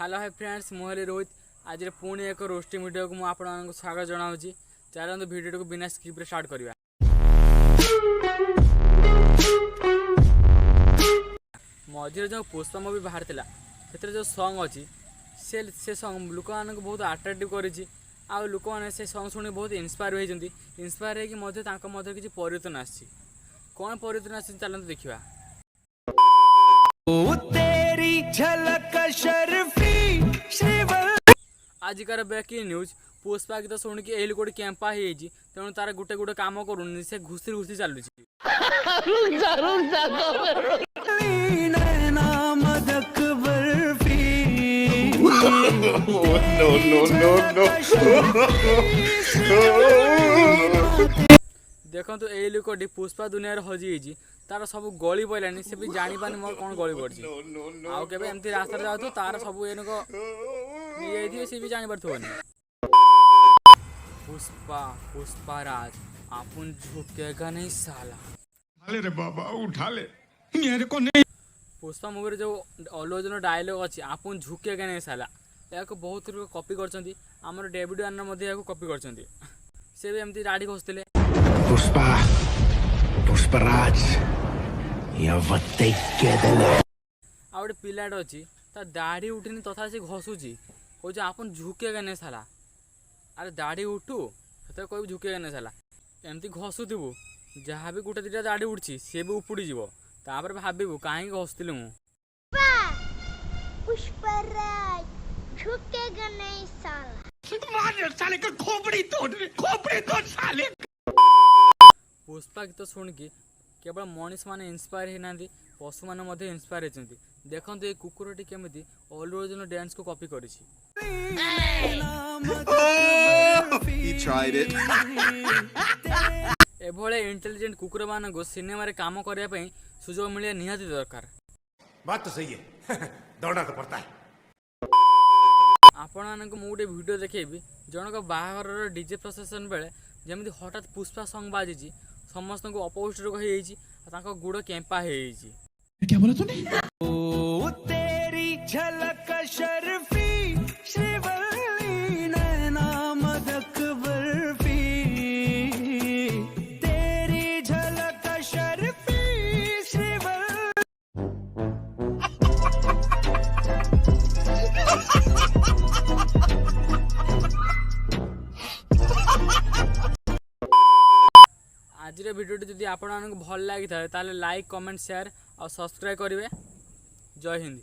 Hello hi friends मुझे रोहित आज पुणी एक रोस्टिंग वीडियो को मुझे स्वागत जनाऊँगी। चलते वीडियो को बिना स्किप रे स्टार्ट करवा। मझे जो पुष्पा मूवी बाहर से जो सॉन्ग अच्छी से सॉन्ग लोक मान बहुत अट्राक्टिव करी आउ लोक मैंने से सॉन्ग शुणी बहुत इन्स्पायर होती इन्स्पायर होकर किसी परिवर्तन आसी कौन परिवर्तन आसी चलते देखा। आजिकार ब्रेकिंग न्यूज पुष्पा गीत शुणिक ए लोक कैंपा तेणु तार गोटे गोटे कम करूनी से घुसी घुसी चलुची। देखो ए लोकटी पुष्पा दुनिया हजी तार सब गली पड़ानी से भी जानी पानी मोर कौन गली पड़ी आउ के एमती रास्ता जाऊ तार सब एनक ये सी भी जानी पार्थनी। पुष्पा पुष्पा राज अपन झुकेगा नहीं साला। रे बाबा उठा ले मेरे को नहीं। पुष्पा मूवी जो अल्लू अर्जुन डायलॉग अच्छी आपन झुकेगा नहीं साला या बहुत लोग कॉपी करछंती हमर डेब्यू आनर मध्ये या कॉपी करछंती से भी एमती दाढ़ी घसतिले। पुष्पा पुष्पराज या वत्ते केदले आ गोटे पिलाट अच्छी ता दाढ़ी उठिनी तथा से घसुची कौच आपन झुकेगा नहीं साला। अरे दाढ़ी उठू तो कोई झुकेगा नहीं साला एमती घसुथबू जहाँ भी गोटे दुटा दाढ़ी उठी सी भी उपुड़ी जीव तापर भाबू कहीं घसुली मु। पुष्पराज झुकेगा नहीं साला। मार साले का खोपड़ी तोड़ साले। पुष्पा गीत शुणिकी केवल मनीष मैंने इन्स्पायर होना पशु मैंने इन्स्पायर होती देखो ये कुकुरटी केमी अल्लू अर्जुन डांस को कॉपी कर इंटेलिजेंट कुकुर मान सिनेमा रे काम करने सुजोग मिले निहाती दरकार। बात तो सही है दौड़ना तो पड़ता है। आपण मानक गोटे वीडियो देखेबी जनक बाहागर डीजे प्रोसेसन बेले जमी हठात पुष्पा सॉन्ग बाजी समस्त को अपोजिट रोग हो गुड़ कैंपा हो। क्या बोला तूने? तेरी झलक शर्फी श्रीवल्ली नैना मदक बर्फी तेरी झलक शर्फी श्रीवल्ली। आज भिडियोटी जदि आपको भल लगी था लाइक कमेंट शेयर और सब्सक्राइब करेंगे। जय हिंद।